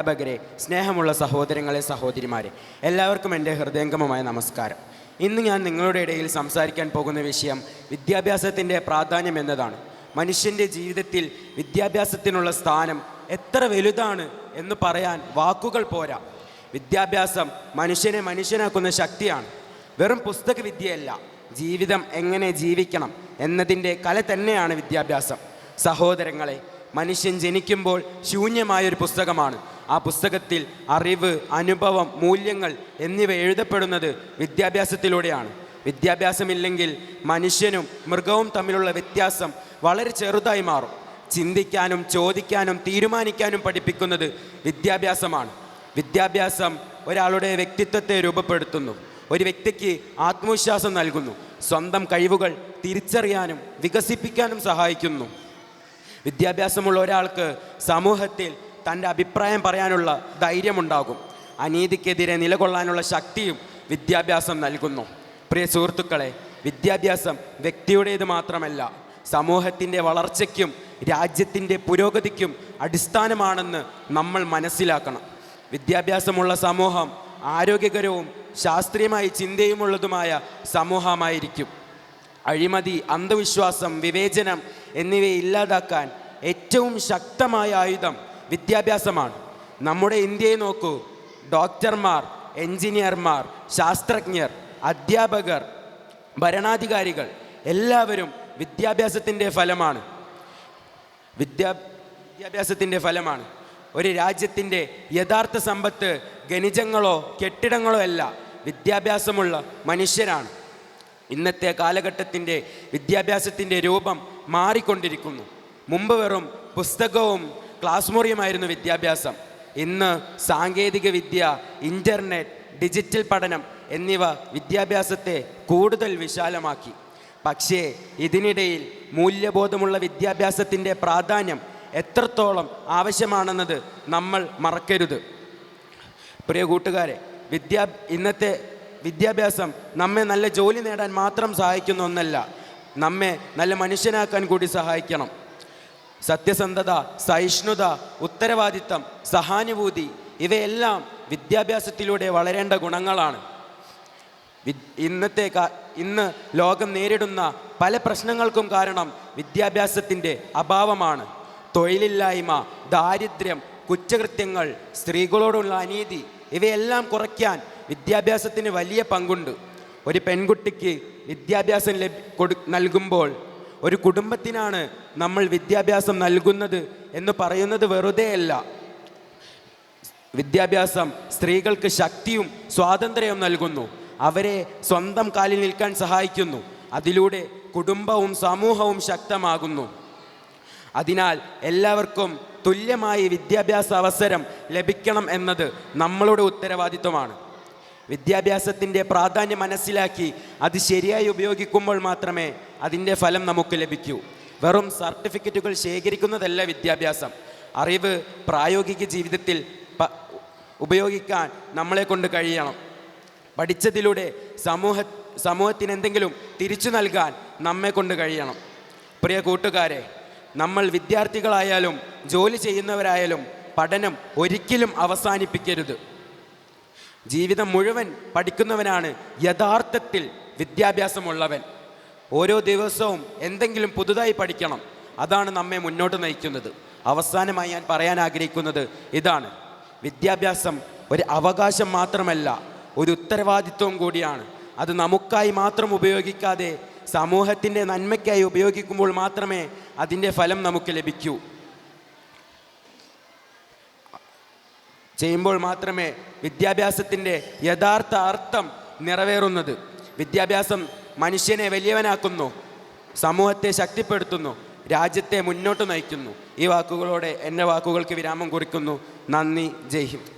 അധ്യാപകരെ, സ്നേഹമുള്ള സഹോദരങ്ങളെ, സഹോദരിമാരെ, എല്ലാവർക്കും എൻ്റെ ഹൃദയംഗമമായ നമസ്കാരം. ഇന്ന് ഞാൻ നിങ്ങളുടെ ഇടയിൽ സംസാരിക്കാൻ പോകുന്ന വിഷയം വിദ്യാഭ്യാസത്തിൻ്റെ പ്രാധാന്യം എന്നതാണ്. മനുഷ്യൻ്റെ ജീവിതത്തിൽ വിദ്യാഭ്യാസത്തിനുള്ള സ്ഥാനം എത്ര വലുതാണ് എന്ന് പറയാൻ വാക്കുകൾ പോരാ. വിദ്യാഭ്യാസം മനുഷ്യനെ മനുഷ്യനാക്കുന്ന ശക്തിയാണ്. വെറും പുസ്തക വിദ്യയല്ല, ജീവിതം എങ്ങനെ ജീവിക്കണം എന്നതിൻ്റെ കല തന്നെയാണ് വിദ്യാഭ്യാസം. സഹോദരങ്ങളെ, മനുഷ്യൻ ജനിക്കുമ്പോൾ ശൂന്യമായൊരു പുസ്തകമാണ്. ആ പുസ്തകത്തിൽ അറിവ്, അനുഭവം, മൂല്യങ്ങൾ എന്നിവ എഴുതപ്പെടുന്നത് വിദ്യാഭ്യാസത്തിലൂടെയാണ്. വിദ്യാഭ്യാസമില്ലെങ്കിൽ മനുഷ്യനും മൃഗവും തമ്മിലുള്ള വ്യത്യാസം വളരെ ചെറുതായി മാറും. ചിന്തിക്കാനും ചോദിക്കാനും തീരുമാനിക്കാനും പഠിപ്പിക്കുന്നത് വിദ്യാഭ്യാസമാണ്. വിദ്യാഭ്യാസം ഒരാളുടെ വ്യക്തിത്വത്തെ രൂപപ്പെടുത്തുന്നു. ഒരു വ്യക്തിക്ക് ആത്മവിശ്വാസം നൽകുന്നു. സ്വന്തം കഴിവുകൾ തിരിച്ചറിയാനും വികസിപ്പിക്കാനും സഹായിക്കുന്നു. വിദ്യാഭ്യാസമുള്ള ഒരാൾക്ക് സമൂഹത്തിൽ തൻ്റെ അഭിപ്രായം പറയാനുള്ള ധൈര്യമുണ്ടാകും. അനീതിക്കെതിരെ നിലകൊള്ളാനുള്ള ശക്തിയും വിദ്യാഭ്യാസം നൽകുന്നു. പ്രിയ സുഹൃത്തുക്കളെ, വിദ്യാഭ്യാസം വ്യക്തിയുടേത് മാത്രമല്ല, സമൂഹത്തിൻ്റെ വളർച്ചയ്ക്കും രാജ്യത്തിൻ്റെ പുരോഗതിക്കും അടിസ്ഥാനമാണെന്ന് നമ്മൾ മനസ്സിലാക്കണം. വിദ്യാഭ്യാസമുള്ള സമൂഹം ആരോഗ്യകരവും ശാസ്ത്രീയമായി ചിന്തയുമുള്ളതുമായ സമൂഹമായിരിക്കും. അഴിമതി, അന്ധവിശ്വാസം, വിവേചനം എന്നിവയെ ഇല്ലാതാക്കാൻ ഏറ്റവും ശക്തമായ ആയുധം വിദ്യാഭ്യാസമാണ്. നമ്മുടെ ഇന്ത്യയെ നോക്കൂ. ഡോക്ടർമാർ, എഞ്ചിനീയർമാർ, ശാസ്ത്രജ്ഞർ, അധ്യാപകർ, ഭരണാധികാരികൾ എല്ലാവരും വിദ്യാഭ്യാസത്തിൻ്റെ ഫലമാണ്. ഒരു രാജ്യത്തിൻ്റെ യഥാർത്ഥ സമ്പത്ത് ഖനിജങ്ങളോ കെട്ടിടങ്ങളോ അല്ല, വിദ്യാഭ്യാസമുള്ള മനുഷ്യരാണ്. ഇന്നത്തെ കാലഘട്ടത്തിൻ്റെ വിദ്യാഭ്യാസത്തിൻ്റെ രൂപം മാറിക്കൊണ്ടിരിക്കുന്നു. മുമ്പ് വെറും പുസ്തകവും ക്ലാസ് മുറിയുമായിരുന്നു വിദ്യാഭ്യാസം. ഇന്ന് സാങ്കേതിക വിദ്യ, ഇൻ്റർനെറ്റ്, ഡിജിറ്റൽ പഠനം എന്നിവ വിദ്യാഭ്യാസത്തെ കൂടുതൽ വിശാലമാക്കി. പക്ഷേ ഇതിനിടയിൽ മൂല്യബോധമുള്ള വിദ്യാഭ്യാസത്തിൻ്റെ പ്രാധാന്യം എത്രത്തോളം ആവശ്യമാണെന്നത് നമ്മൾ മറക്കരുത്. പ്രിയ കൂട്ടുകാരെ, ഇന്നത്തെ വിദ്യാഭ്യാസം നമ്മെ നല്ല ജോലി നേടാൻ മാത്രം സഹായിക്കുന്ന ഒന്നല്ല, നമ്മെ നല്ല മനുഷ്യനാക്കാൻ കൂടി സഹായിക്കണം. സത്യസന്ധത, സഹിഷ്ണുത, ഉത്തരവാദിത്തം, സഹാനുഭൂതി ഇവയെല്ലാം വിദ്യാഭ്യാസത്തിലൂടെ വളരേണ്ട ഗുണങ്ങളാണ്. ഇന്ന് ലോകം നേരിടുന്ന പല പ്രശ്നങ്ങൾക്കും കാരണം വിദ്യാഭ്യാസത്തിൻ്റെ അഭാവമാണ്. തൊഴിലില്ലായ്മ, ദാരിദ്ര്യം, കുറ്റകൃത്യങ്ങൾ, സ്ത്രീകളോടുള്ള അനീതി ഇവയെല്ലാം കുറയ്ക്കാൻ വിദ്യാഭ്യാസത്തിന് വലിയ പങ്കുണ്ട്. ഒരു പെൺകുട്ടിക്ക് വിദ്യാഭ്യാസം നൽകുമ്പോൾ ഒരു കുടുംബത്തിനാണ് നമ്മൾ വിദ്യാഭ്യാസം നൽകുന്നത് എന്ന് പറയുന്നത് വെറുതെയല്ല. വിദ്യാഭ്യാസം സ്ത്രീകൾക്ക് ശക്തിയും സ്വാതന്ത്ര്യവും നൽകുന്നു. അവരെ സ്വന്തം കാലിൽ നിൽക്കാൻ സഹായിക്കുന്നു. അതിലൂടെ കുടുംബവും സമൂഹവും ശക്തമാകുന്നു. അതിനാൽ എല്ലാവർക്കും തുല്യമായി വിദ്യാഭ്യാസ അവസരം ലഭിക്കണം എന്നത് നമ്മളുടെ ഉത്തരവാദിത്വമാണ്. വിദ്യാഭ്യാസത്തിൻ്റെ പ്രാധാന്യം മനസ്സിലാക്കി അത് ശരിയായി ഉപയോഗിക്കുമ്പോൾ മാത്രമേ അതിൻ്റെ ഫലം നമുക്ക് ലഭിക്കൂ. വെറും സർട്ടിഫിക്കറ്റുകൾ ശേഖരിക്കുന്നതല്ല വിദ്യാഭ്യാസം. അറിവ് പ്രായോഗിക ജീവിതത്തിൽ ഉപയോഗിക്കാൻ നമ്മളെ കൊണ്ട് കഴിയണം. പഠിച്ചതിലൂടെ സമൂഹത്തിന് എന്തെങ്കിലും തിരിച്ചു നൽകാൻ നമ്മെ കൊണ്ട് കഴിയണം. പ്രിയ കൂട്ടുകാരെ, നമ്മൾ വിദ്യാർത്ഥികളായാലും ജോലി ചെയ്യുന്നവരായാലും പഠനം ഒരിക്കലും അവസാനിപ്പിക്കരുത്. ജീവിതം മുഴുവൻ പഠിക്കുന്നവനാണ് യഥാർത്ഥത്തിൽ വിദ്യാഭ്യാസമുള്ളവൻ. ഓരോ ദിവസവും എന്തെങ്കിലും പുതുതായി പഠിക്കണം. അതാണ് നമ്മെ മുന്നോട്ട് നയിക്കുന്നത്. അവസാനമായി ഞാൻ പറയാൻ ആഗ്രഹിക്കുന്നത് ഇതാണ്: വിദ്യാഭ്യാസം ഒരു അവകാശം മാത്രമല്ല, ഒരു ഉത്തരവാദിത്വം കൂടിയാണ്. അത് നമുക്കായി മാത്രം ഉപയോഗിക്കാതെ സമൂഹത്തിൻ്റെ നന്മയ്ക്കായി ഉപയോഗിക്കുമ്പോൾ മാത്രമേ അതിൻ്റെ ഫലം നമുക്ക് ലഭിക്കൂ. ചെയ്യുമ്പോൾ മാത്രമേ വിദ്യാഭ്യാസത്തിൻ്റെ യഥാർത്ഥ അർത്ഥം നിറവേറുന്നത്. വിദ്യാഭ്യാസം മനുഷ്യനെ വലിയവനാക്കുന്നു, സമൂഹത്തെ ശക്തിപ്പെടുത്തുന്നു, രാജ്യത്തെ മുന്നോട്ട് നയിക്കുന്നു. ഈ വാക്കുകളോടെ എൻ്റെ വാക്കുകൾക്ക് വിരാമം കുറിക്കുന്നു. നന്ദി. ജയ് ഹിന്ദ്.